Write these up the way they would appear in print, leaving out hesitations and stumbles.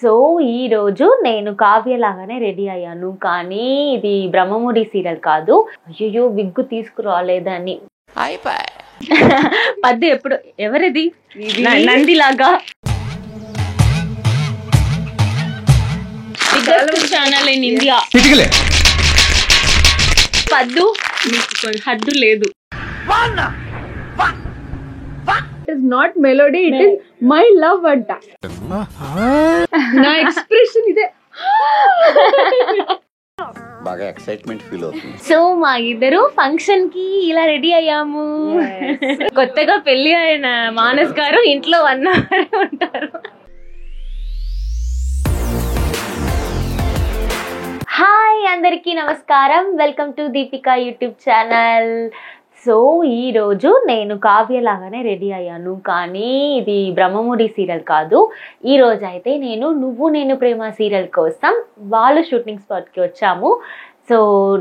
So ఈ రోజు నేను కావ్య లాగానే రెడీ అయ్యాను, కానీ ఇది బ్రహ్మముడి సీరియల్ కాదు. అయ్యో విగ్గు తీసుకురాలేదని పద్దు ఎప్పుడు ఎవరిది నందిలాగా ఛానల్ ఇన్ ఇండియా. పద్దు మీకు హద్దు లేదు. It is not melody, it is my love anta. నా ఎక్స్ప్రెషన్ ఇదే. బాగా ఎక్సైట్మెంట్ ఫీల్ అవుతుంది. సో మా ఇద్దరు ఫంక్షన్ కి ఇలా రెడీ అయ్యాము. కొత్తగా పెళ్లి అయిన మానస్ గారు ఇంట్లో 1 hour ఉంటారు. హాయ్ అందరికీ నమస్కారం, welcome to Deepika YouTube channel. So ఈరోజు నేను కావ్య లాగానే రెడీ అయ్యాను, కానీ ఇది బ్రహ్మముడి సీరియల్ కాదు. ఈరోజు అయితే నువ్వు నేను ప్రేమ సీరియల్ కోసం వాళ్ళు షూటింగ్ స్పాట్కి వచ్చాము. సో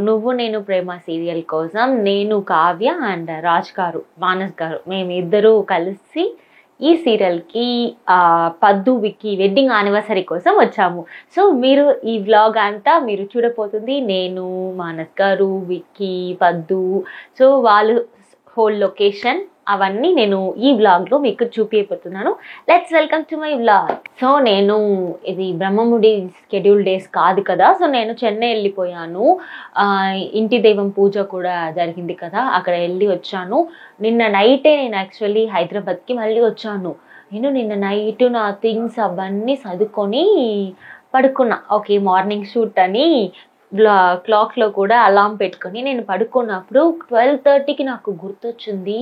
నువ్వు నేను ప్రేమ సీరియల్ కోసం నేను, కావ్య అండ్ రాజ్ గారు, మానస్ గారు, మేమిద్దరూ కలిసి ఈ సీరియల్కి పద్దు విక్కీ వెడ్డింగ్ యానివర్సరీ కోసం వచ్చాము. సో మీరు ఈ వ్లాగ్ అంతా మీరు చూడబోతుంది నేను, మానస్ గారు, విక్కీ, పద్దు. సో వాళ్ళు హోల్ లొకేషన్ అవన్నీ నేను ఈ వ్లాగ్లో మీకు చూపించబోతున్నాను. Let's welcome to my vlog. So నేను ఇది బ్రహ్మముడి షెడ్యూల్ డేస్ కాదు కదా, సో నేను చెన్నై వెళ్ళిపోయాను. ఇంటి దైవం పూజ కూడా జరిగింది కదా, అక్కడ వెళ్ళి వచ్చాను. నిన్న నైటే నేను యాక్చువల్లీ హైదరాబాద్కి మళ్ళీ వచ్చాను. నిన్న నైట్ నా థింగ్స్ అవన్నీ చదువుకొని పడుకున్నా. ఓకే మార్నింగ్ షూట్ అని క్లాక్లో కూడా అలారం పెట్టుకొని నేను పడుకున్నప్పుడు 12:30కి నాకు గుర్తొచ్చింది,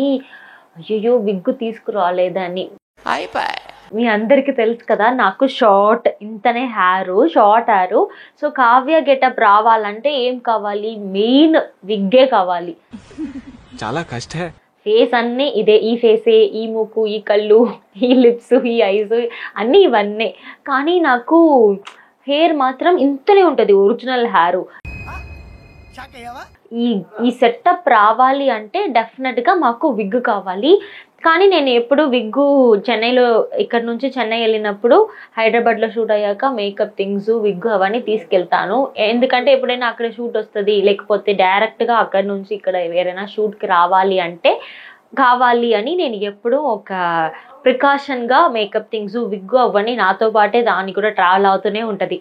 అయ్యో విగ్గు తీసుకురాలేదని. మీ అందరికీ తెలుసు కదా, నాకు షార్ట్ ఇంతనే short hair. So Kavya getup రావాలంటే ఏం కావాలి, మెయిన్ విగ్గే కావాలి. చాలా కష్టం. ఫేస్ అన్నీ ఇదే, ఈ ఫేసే, ఈ ముక్కు, ఈ కళ్ళు, ఈ లిప్స్, ఈ ఐస్ అన్నీ ఇవన్నీ. కానీ నాకు హెయిర్ మాత్రం ఇంతనే ఉంటుంది, ఒరిజినల్ హెయిర్. ఈ సెటప్ రావాలి అంటే డెఫినెట్గా మాకు విగ్గు కావాలి. కానీ నేను ఎప్పుడు విగ్గు చెన్నైలో, ఇక్కడ నుంచి చెన్నై వెళ్ళినప్పుడు హైదరాబాద్లో షూట్ అయ్యాక మేకప్ థింగ్స్, విగ్గు అవన్నీ తీసుకెళ్తాను. ఎందుకంటే ఎప్పుడైనా అక్కడ షూట్ వస్తుంది, లేకపోతే డైరెక్ట్గా అక్కడ నుంచి ఇక్కడ వేరైనా షూట్కి రావాలి అంటే కావాలి అని నేను ఎప్పుడూ ఒక ప్రికాషన్గా మేకప్ థింగ్స్, విగ్గు అవన్నీ నాతో పాటే దాన్ని కూడా ట్రావెల్ అవుతూనే ఉంటుంది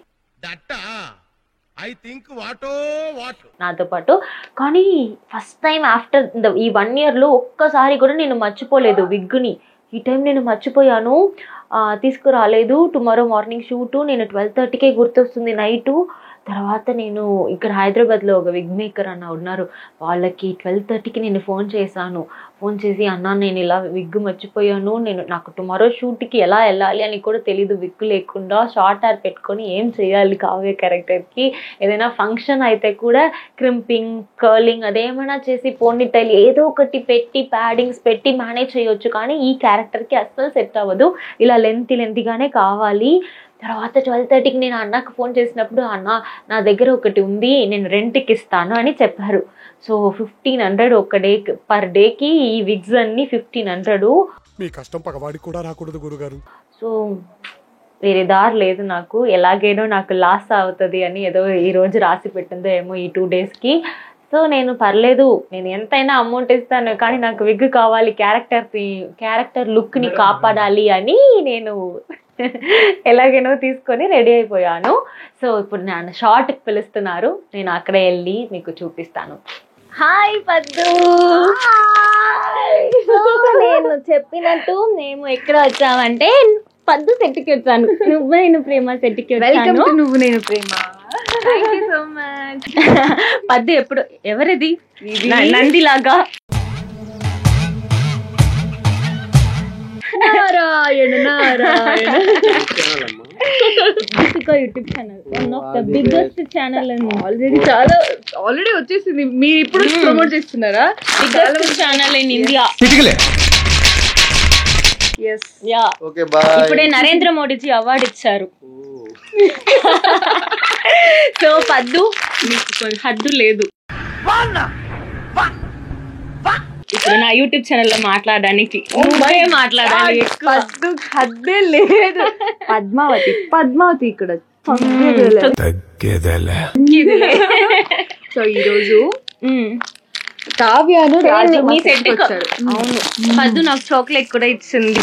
నాతో పాటు. కానీ ఫస్ట్ టైం ఆఫ్టర్ ఈ 1 yearలో ఒక్కసారి కూడా నేను మర్చిపోలేదు విగ్గుని. ఈ టైం నేను మర్చిపోయాను, తీసుకురాలేదు. టుమారో మార్నింగ్ షూటు, నేను 12:30కే గుర్తొస్తుంది నైటు. తర్వాత నేను ఇక్కడ హైదరాబాద్లో ఒక విగ్ మేకర్ అన్న ఉన్నారు, వాళ్ళకి 12:30కి నేను ఫోన్ చేశాను. ఫోన్ చేసి, అన్న నేను ఇలా విగ్గు మర్చిపోయాను, నాకు టుమారో షూట్కి ఎలా వెళ్ళాలి అని కూడా తెలీదు, విగ్గు లేకుండా షార్ట్ హెయిర్ పెట్టుకొని ఏం చేయాలి కావ్య క్యారెక్టర్కి. ఏదైనా ఫంక్షన్ అయితే కూడా క్రింపింగ్, కర్లింగ్ అదేమైనా చేసి పోనీటైల్ ఏదో ఒకటి పెట్టి ప్యాడింగ్స్ పెట్టి మేనేజ్ చేయొచ్చు, కానీ ఈ క్యారెక్టర్కి అస్సలు సెట్ అవ్వదు, ఇలా లెంతీగానే కావాలి. తర్వాత 12:30కి నేను అన్నకు ఫోన్ చేసినప్పుడు, అన్న నా దగ్గర ఒకటి ఉంది, నేను రెంట్కి ఇస్తాను అని చెప్పారు. సో 1500 ఒక డే, పర్ డేకి ఈ విగ్స్ అన్ని 1500. మీ కష్టం పగవాడికి కూడా రాకూడదు గురుగారు. సో వేరే దారి లేదు నాకు, ఎలాగైనా నాకు లాస్ అవుతుంది అని ఏదో ఈరోజు రాసి పెట్టిందో ఏమో ఈ 2 daysకి. సో నేను పర్లేదు, నేను ఎంతైనా అమౌంట్ ఇస్తాను, కానీ నాకు విగ్ కావాలి, క్యారెక్టర్ లుక్ని కాపాడాలి అని నేను ఎలాగైనా తీసుకొని రెడీ అయిపోయాను. సో ఇప్పుడు నన్ను షార్ట్కి పిలుస్తున్నారు, నేను అక్కడ వెళ్ళి మీకు చూపిస్తాను. హాయ్ పద్దు. నేను చెప్పినట్టు మేము ఎక్కడ వచ్చామంటే పద్దు సెట్కి వచ్చాను, నువ్వు నేను ప్రేమ సెట్కి వచ్చాను. నువ్వు నేను ప్రేమ. Thank you so much. పద్దు ఎప్పుడు ఎవరిది నందిలాగా. Narayana Narayana. Deepika YouTube channel, one of the biggest channel. Already వచ్చేసింది, మీరు ఇప్పుడు ప్రమోట్ చేస్తున్నారా? Biggest channel in India. yes yeah. Okay by. ఇప్పుడే నరేంద్ర మోడీజీ అవార్డు ఇచ్చారు. సో పద్దు మీకు హద్దు లేదు. ఇప్పుడు నా యూట్యూబ్ ఛానల్లో మాట్లాడడానికి నువ్వే మాట్లాడాలి ఎక్కువ. పద్దు హద్దే లేదు. పద్మావతి ఇక్కడ సో ఈ రోజు కావ్యాను మీ సెట్ అవును పద్దు నాకు చాక్లెట్ కూడా ఇచ్చింది.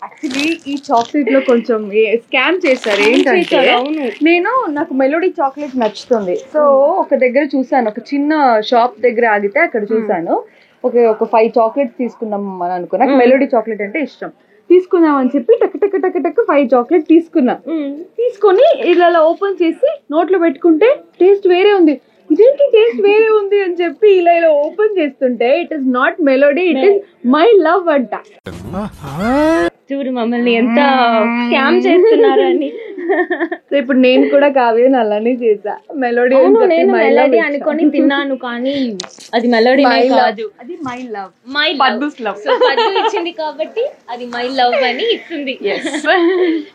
యాక్చువల్లీ ఈ చాక్లెట్ లో కొంచెం స్కామ్ చేశారు. ఏంటంటే నాకు మెలోడీ చాక్లెట్ నచ్చుతుంది. సో ఒక దగ్గర చూసాను, ఒక చిన్న షాప్ దగ్గర ఆగితే అక్కడ చూసాను. ఒక 5 చాక్లెట్స్ తీసుకుందాం అని అనుకున్నా. నాకు మెలోడీ చాక్లెట్ అంటే ఇష్టం. తీసుకుందాం అని చెప్పి టక్ టక్ టక్ టక్ 5 చాక్లెట్ తీసుకున్నా. తీసుకొని ఇలా ఓపెన్ చేసి నోట్లో పెట్టుకుంటే టేస్ట్ వేరే ఉంది. ఇదేంటి టేస్ట్ వేరే ఉంది అని చెప్పి ఇలా ఓపెన్ చేస్తుంటే it is not melody, it is my love అంట. చూడు మమ్మల్ని ఎంత స్కామ్ చేస్తున్నారు అని. సో ఇప్పుడు నేను కూడా కావ్యం అలానే చేసా. మెలోడీ మెలోడీ అనుకొని తిన్నాను కానీ అది మెలోడీ కాదు, అది మై లవ్, మై పద్దు లవ్. సో పద్దు ఇచ్చింది కాబట్టి అది మై లవ్ అని ఇస్తుంది.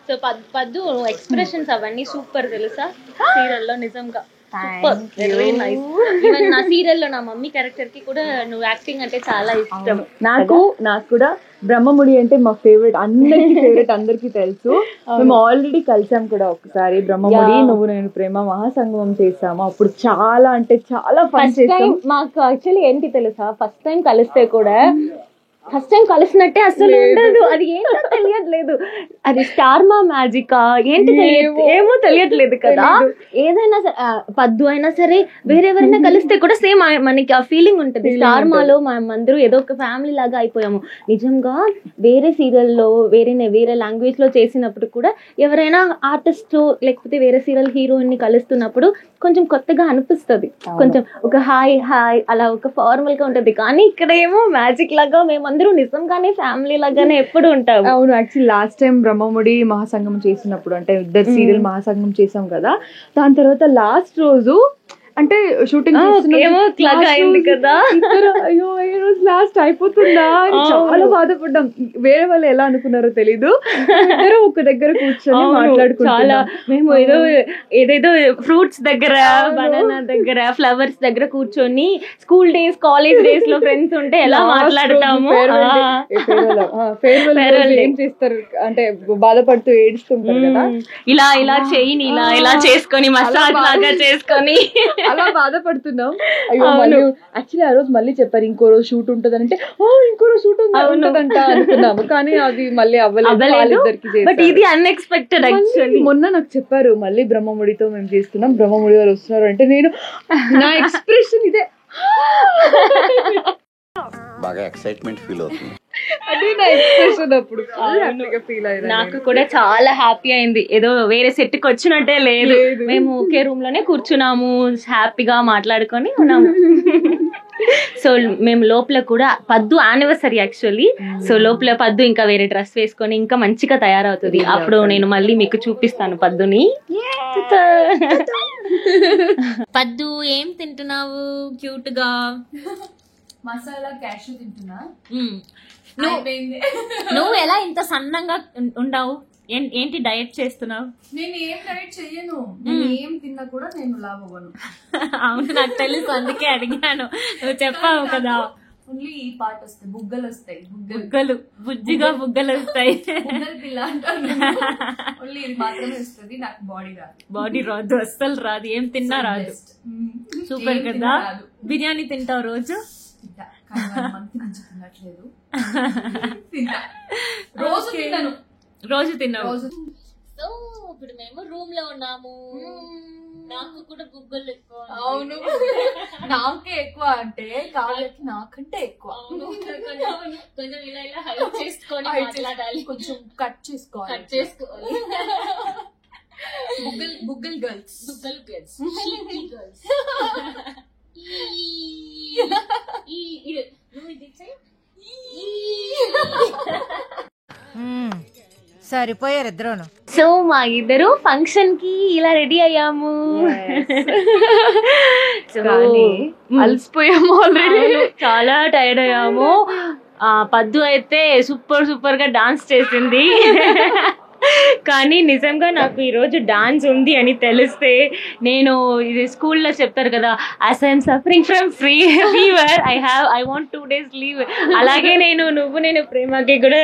సో పద్దు ఎక్స్ప్రెషన్స్ అవన్నీ సూపర్ తెలుసా సీరియల్లో, నిజంగా వెరీ నైస్. ఈవెన్ నా సీరియల్లో నా మమ్మీ క్యారెక్టర్ కి కూడా నువ్వు యాక్టింగ్ అంటే చాలా ఇష్టం. నాకు కూడా బ్రహ్మముడి అంటే మా ఫేవరెట్, అందరికి తెలుసు. మేము ఆల్రెడీ కలిసాం కూడా ఒకసారి. బ్రహ్మముడి నువ్వు నేను ప్రేమ మహాసంగమం చేసాము. అప్పుడు చాలా అంటే చాలా ఫన్ చేసాం. మాకు యాక్చువల్లీ ఏంటి తెలుసా, ఫస్ట్ టైం కలిస్తే కూడా ఫస్ట్ టైం కలిసినట్టే అసలు ఉండదు. అది ఏంటో తెలియట్లేదు, అది స్టార్ మా మ్యాజికా ఏంటి ఏమో తెలియట్లేదు కదా. ఏదైనా పద్దు అయినా సరే వేరే ఎవరైనా కలిస్తే కూడా సేమ్ మనకి ఆ ఫీలింగ్ ఉంటుంది. స్టార్ మాలో అందరూ ఏదో ఒక ఫ్యామిలీ లాగా అయిపోయాము. నిజంగా వేరే సీరియల్లో వేరే లాంగ్వేజ్ లో చేసినప్పుడు కూడా ఎవరైనా ఆర్టిస్ట్ లేకపోతే వేరే సీరియల్ హీరోయిన్ ని కలుస్తున్నప్పుడు కొంచెం కొత్తగా అనిపిస్తుంది. కొంచెం ఒక హాయ్ అలా ఒక ఫార్మల్ గా ఉంటది. కానీ ఇక్కడ ఏమో మ్యాజిక్ లాగా మేమందరూ నిజంగానే ఫ్యామిలీ లాగానే ఎప్పుడు ఉంటాం. అవును, యాక్చువల్లీ లాస్ట్ టైం బ్రహ్మముడి మహాసంగమం చేసినప్పుడు అంటే ఇద్దరు సీరియల్ మహాసంగమం చేసాం కదా. దాని తర్వాత లాస్ట్ రోజు అంటే షూటింగ్ అయింది కదా, అయ్యో ఈ రోజు లాస్ట్ అయిపోతుందా అని చాలా బాధపడ్డాం. వేరే వాళ్ళు ఎలా అనుకున్నారో తెలీదు. ఇద్దరు ఒక దగ్గర కూర్చొని మాట్లాడుకుంటున్నాం. మేము ఏదేదో ఫ్రూట్స్ దగ్గర, బనానా దగ్గర, ఫ్లవర్స్ దగ్గర కూర్చొని స్కూల్ డేస్ కాలేజ్ డేస్ లో ఫ్రెండ్స్ ఉంటే ఎలా మాట్లాడతాము. ఫేర్వెల్ ఏం చేస్తారు అంటే బాధపడుతూ ఏడుస్తుంటారు కదా, ఇలా చేయని ఇలా చేసుకొని మసాజ్ లాగా చేసుకొని అలా బాధపడుతున్నాం. అయ్యో యాక్చువల్లీ ఆ రోజు మళ్ళీ చెప్పారు ఇంకో రోజు షూట్ ఉంటది అంటే ఇంకో రోజు షూట్ ఉంటదంట అనుకున్నాము. కానీ అది మళ్ళీ అవ్వలేదు. బట్ ఇది అన్ఎక్స్పెక్టెడ్. యాక్చువల్లీ మొన్న నాకు చెప్పారు మళ్ళీ బ్రహ్మముడితో మేము చేస్తున్నాం, బ్రహ్మముడి వాళ్ళు వస్తున్నారు అంటే నేను నా ఎక్స్ప్రెషన్ ఇదే, బాగా ఎక్సైట్మెంట్ ఫీల్ అవుతుంది. అదే నా ఎక్స్ప్రెషన్. అప్పుడు ఫీల్ అయ్యింది. నాకు కూడా చాలా హ్యాపీ అయింది. ఏదో వేరే సెట్ కి వచ్చినట్టే లేదు. మేము ఒకే రూమ్ లోనే కూర్చున్నాము, హ్యాపీగా మాట్లాడుకొని ఉన్నాము. సో మేము లోపల కూడా పద్దు యానివర్సరీ యాక్చువల్లీ. సో లోపల పద్దు ఇంకా వేరే డ్రెస్ వేసుకొని ఇంకా మంచిగా తయారవుతుంది. అప్పుడు నేను మళ్ళీ మీకు చూపిస్తాను పద్దుని. పద్దు ఏం తింటున్నావు క్యూట్ గా? మసాలా క్యాషు తింటున్నా. నువ్వు ఎలా ఇంత సన్నంగా ఉండవు? ఏంటి డయట్ చేస్తున్నావు? నేను ఏం డయట్ చెయ్యను. నేను ఏం తిన్నా కూడా నేను లావ్ అవ్వను. అవును నాకు తెలుసు, అందుకే అడిగాను. నువ్వు చెప్పావు కదా. ఓన్లీ ఈ పార్ట్ వస్తాయి, బుగ్గలు వస్తాయి. బుగ్గలు బుజ్జిగా బుగ్గలు వస్తాయి. పిల్ల అంటారు. ఓన్లీ ఇది మాత్రమే వస్తుంది, నాకు బాడీ రాదు, అస్సలు రాదు. ఏం తిన్నా రాదు. సూపర్ కదా. బిర్యానీ తింటావు రోజు? రోజు తిన్నావు. సో ఇప్పుడు మేము రూమ్ లో ఉన్నాము. నాకు కూడా బుగ్గలు ఎక్కువ. అవును, నాకే ఎక్కువ అంటే కావ్యకి నాకంటే ఎక్కువ. కొంచెం ఇలా హైట్ చేసుకొని మాట్లాడాలి, కొంచెం కట్ చేసుకోవాలి. బుగ్గల్ గర్ల్స్. సరిపోయారు ఇద్దరును. సో మా ఇద్దరు ఫంక్షన్ కి ఇలా రెడీ అయ్యాము. అలసిపోయాము ఆల్రెడీ, చాలా టైర్డ్ అయ్యాము. పద్దు అయితే సూపర్ గా డాన్స్ చేసింది. కానీ నిజంగా నాకు ఈరోజు డాన్స్ ఉంది అని తెలిస్తే నేను ఇది స్కూల్లో చెప్తారు కదా, as I'm suffering from fever I want 2 days leave. అలాగే నేను ప్రేమకి కూడా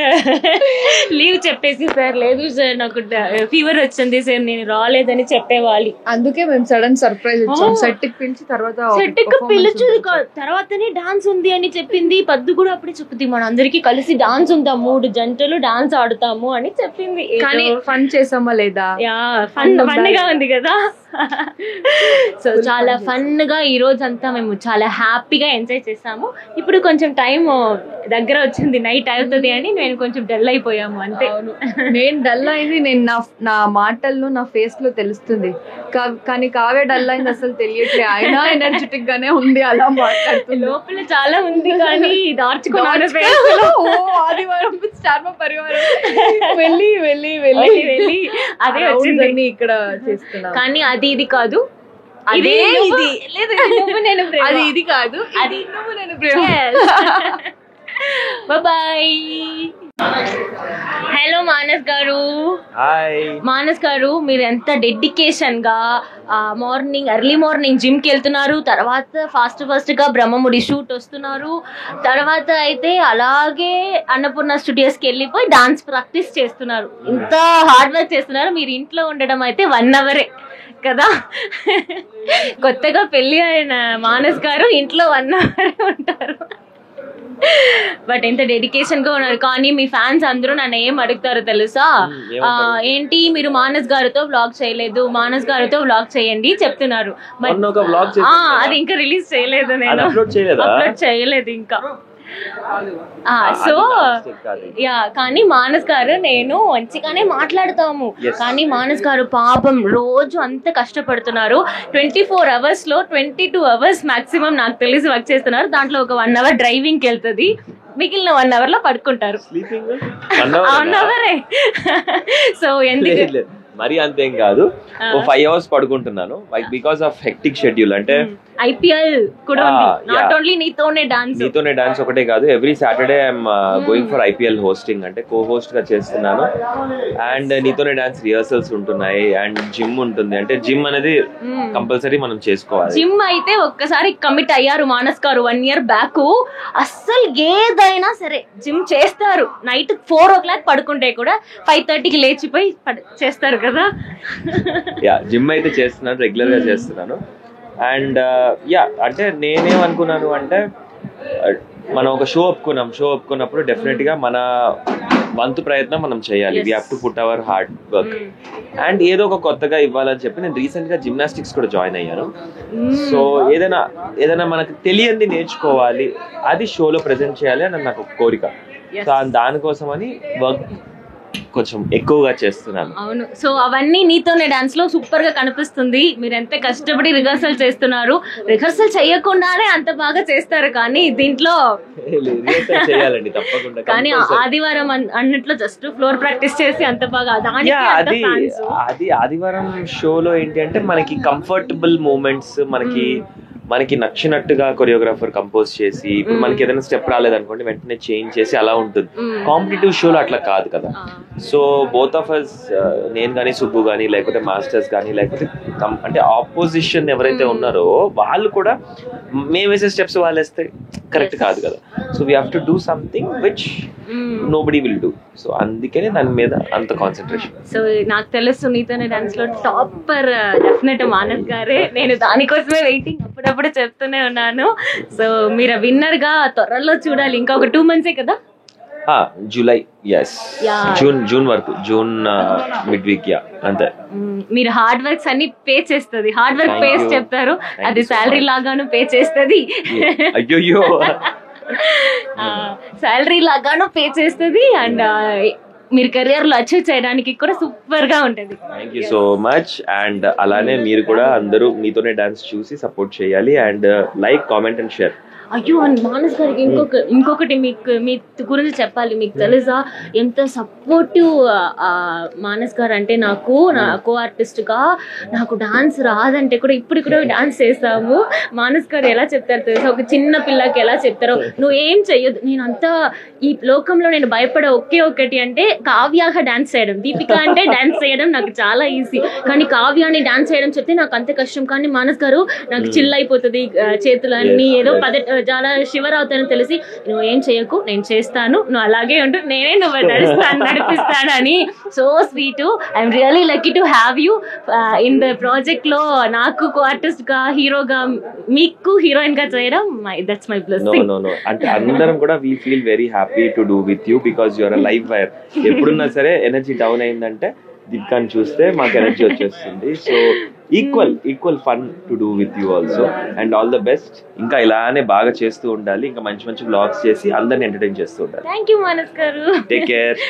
లీవ్ చెప్పేసి, సార్ లేదు సార్ నాకు ఫీవర్ వచ్చింది సార్ నేను రాలేదని చెప్పేవాలి. అందుకే మేము సడన్ సర్ప్రైజ్ ఇచ్చాం. సెట్ కి పిలిచి తర్వాతనే డాన్స్ ఉంది అని చెప్పింది. పద్దు కూడా అప్పుడే చెప్పింది, మన అందరికి కలిసి డాన్స్ ఉందా, 3 జంటలు డాన్స్ ఆడుతాము అని చెప్పింది. కానీ ఫన్ చేసామా లేదా? ఫన్ గా ఉంది కదా. సో చాలా ఫన్ గా ఈ రోజు అంతా మేము చాలా హ్యాపీగా ఎంజాయ్ చేసాము. ఇప్పుడు కొంచెం టైం దగ్గర వచ్చింది, నైట్ అవుతుంది అని నేను కొంచెం డల్ అయిపోయాము అంతే. నేను డల్ అయింది, నేను నా మాటల్లో నా ఫేస్ లో తెలుస్తుంది. కానీ కావ్య డల్ అయింది అసలు తెలియట్లే. అయినా ఎనర్జెటిక్ గానే ఉంది, అలా మాట్లాడుతుంది. లోపల చాలా ఉంది కానీ దాచుకున్నాను. ఆదివారం స్టార్ మా పరివారం వెళ్ళి వెళ్ళి వెళ్ళి వెళ్ళి అదే వచ్చింది ఇక్కడ చేస్తున్నా. కానీ అది ఇది కాదు, అదే ఇది లేదు, అది ఇది కాదు, అది నేను ప్రేమ. బాయ్. హలో మానస్ గారు. మానస్ గారు, మీరు ఎంత డెడికేషన్ గా ఎర్లీ మార్నింగ్ జిమ్ కి వెళ్తున్నారు, తర్వాత ఫాస్ట్ గా బ్రహ్మముడి షూట్ వస్తున్నారు, తర్వాత అయితే అలాగే అన్నపూర్ణ స్టూడియోస్ కి వెళ్ళిపోయి డాన్స్ ప్రాక్టీస్ చేస్తున్నారు. ఇంత హార్డ్ వర్క్ చేస్తున్నారు. మీరు ఇంట్లో ఉండడం అయితే 1 hour కదా. కొత్తగా పెళ్లి అయిన మానస్ గారు ఇంట్లో 1 hour ఉంటారు. బట్ ఎంత డెడికేషన్ గా ఉన్నారు. కానీ మీ ఫ్యాన్స్ అందరూ నన్ను ఏం అడుగుతారో తెలుసా, ఏంటి మీరు మానస్ గారితో వ్లాగ్ చేయలేదు, మానస్ గారితో వ్లాగ్ చేయండి చెప్తున్నారు. అది ఇంకా రిలీజ్ చేయలేదు, నేను అప్లోడ్ చేయలేదు ఇంకా. సో కానీ మానస్ గారు నేను మంచిగానే మాట్లాడతాము. కానీ మానస్ గారు పాపం రోజు అంత కష్టపడుతున్నారు. 24 hours లో 22 hours మాక్సిమం నాకు తెలిసి వర్క్ చేస్తున్నారు. దాంట్లో ఒక 1 hour డ్రైవింగ్ కి వెళ్తుంది, మిగిలిన 1 hour లో పడుకుంటారు. 1 hour. సో ఎందుకు మరి అంతేం కాదు, 5 hours పడుకుంటున్నాను బికాస్ ఆఫ్ హెక్టిక్ షెడ్యూల్. అంటే ఐపీఎల్ కూడా ఉంది, నాట్ ఓన్లీ నీతోనే డాన్స్ ఒకటే కాదు, every Saturday I'm going for IPL hosting, అంటే కో హోస్ట్ గా చేస్తున్నాను. అండ్ నీతోనే డాన్స్ రిహర్సల్స్ ఉంటున్నాయి, అండ్ జిమ్ ఉంటుంది. అంటే జిమ్ అనేది కంపల్సరీ మనం చేసుకోవాలి. జిమ్ అయితే ఒక్కసారి కమిట్ అయ్యారు మానస్ గారు 1 year బ్యాక్. అస్సలు ఏదైనా సరే జిమ్ చేస్తారు. నైట్ 4 o'clock పడుకుంటే కూడా 5:30కి లేచిపోయి చేస్తారు కదా. జిమ్ అయితే చేస్తున్నాను, రెగ్యులర్ గా చేస్తున్నాను. అండ్ అంటే నేనేమనుకున్నాను అంటే, మనం ఒక షో ఒప్పుకున్నప్పుడు డెఫినెట్ గా మన వంతు ప్రయత్నం మనం చేయాలి. We have to put our hard work. And ఏదో ఒక కొత్తగా ఇవ్వాలని చెప్పి నేను రీసెంట్ గా జిమ్నాస్టిక్స్ కూడా జాయిన్ అయ్యాను. సో ఏదైనా మనకు తెలియంది నేర్చుకోవాలి, అది షోలో ప్రెజెంట్ చేయాలి అని నాకు కోరిక. సో దానికోసమని వర్క్ కొంచెం ఎక్కువగా చేస్తున్నాను. అవును. సో అవన్నీ నీతోనే డాన్స్ లో సూపర్ గా కనిపిస్తుంది. మీరు ఎంత కష్టపడి రిహర్సల్ చేస్తున్నారు. రిహర్సల్ చేయకుండానే అంత బాగా చేస్తారు, కానీ దీంట్లో చేయాలండి తప్పకుండా. కానీ ఆదివారం అన్నిట్లో జస్ట్ ఫ్లోర్ ప్రాక్టీస్ చేసి అంత బాగా అది ఆదివారం షోలో ఏంటి అంటే మనకి కంఫర్టబుల్ మూమెంట్స్, మనకి నచ్చినట్టుగా కొరియోగ్రాఫర్ కంపోజ్ చేసి, ఇప్పుడు మనకి ఏదైనా స్టెప్ రాలేదనుకోండి వెంటనే చేంజ్ చేసి అలా ఉంటుంది. కాంపిటేటివ్ షోలో అట్లా కాదు కదా. సో బోత్ ఆఫ్ అస్, నేను కానీ సుబ్బు కానీ లేకపోతే మాస్టర్స్ కానీ లేకపోతే అంటే ఆపోజిషన్ ఎవరైతే ఉన్నారో వాళ్ళు కూడా మేము వేసే స్టెప్స్ వాళ్ళు వేస్తే కరెక్ట్ కాదు కదా. So we have to do something which nobody will do. So అందుకనే దాని మీద అంత కాన్సన్ట్రేషన్. సో నాకు తెలుసు నీతోనే డాన్స్ లో టాపర్ డెఫినెట్ మానస్ గారే. నేను దానికోసమే వెయిటింగ్, అప్పుడప్పుడు చెప్తూనే ఉన్నాను. సో మీరు విన్నర్ గా త్వరలో చూడాలి. ఇంకా ఒక 2 months కదా, జూలై, జూన్ వరకు, జూన్ మిడ్ వీక్. అంతే. మీరు హార్డ్ వర్క్స్ అన్ని పే చేస్తుంది. హార్డ్ వర్క్ పే చెప్తారు, అది శాలరీ లాగాను పే చేస్తుంది. అయ్యో శాలరీ లాగాను పే చేస్తుంది. అండ్ మీరు కెరియర్ లో అచీవ్ చేయడానికి కూడా సూపర్ గా ఉంటది. Thank you so much. And అలానే మీరు కూడా అందరూ మీతోనే డాన్స్ చూసి సపోర్ట్ చేయాలి. And like, comment and share. అయ్యో మానస్ గారికి ఇంకొకటి మీ గురించి చెప్పాలి. మీకు తెలుసా ఎంత సపోర్టివ్ మానస్ గారు అంటే నాకు, నా కో ఆర్టిస్ట్గా నాకు డాన్స్ రాదంటే కూడా ఇప్పుడు కూడా డాన్స్ చేస్తాము. మానస్ గారు ఎలా చెప్తారు తెలుసా, ఒక చిన్న పిల్లకి ఎలా చెప్తారో, నువ్వు ఏం చెయ్యొద్దు, నేనంతా ఈ లోకంలో నేను భయపడే ఒకే ఒకటి అంటే కావ్యాగా డాన్స్ చేయడం. దీపిక అంటే డాన్స్ చేయడం నాకు చాలా ఈజీ, కానీ కావ్యాని డాన్స్ చేయడం చెప్తే నాకు అంత కష్టం. కానీ మానస్ గారు నాకు చిల్ అయిపోతుంది చేతులన్నీ, ఏదో చాలా షివర్ అవుతానని తెలిసి, నువ్వు ఏం చేయకు, నేను చేస్తాను, నువ్వు అలాగే ఉంటూ నేనే నువ్వు నడిపిస్తానని. So sweet. I'm really lucky to have you in the project లో. నాకు కో ఆర్టిస్ట్ గా, హీరోగా, మీకు హీరోయిన్ గా చేయడం దట్స్ మై బ్లెస్సింగ్. నో అంటే అందరం కూడా we feel very happy to do with you because your a live wire. ఎప్పుడున్నా సరే ఎనర్జీ డౌన్ అయిందంటే దీపికాని చూస్తే మాకు ఎనర్జీ వచ్చేస్తుంది. So equal fun to do with you also and all the best. ఇంకా ఇలానే బాగా చేస్తూ ఉండాలి, ఇంకా మంచి మంచి వ్లాగ్స్ చేసి అందరిని ఎంటర్టైన్ చేస్తూ ఉండాలి. థ్యాంక్ యూ మానస్ గారు. Take care.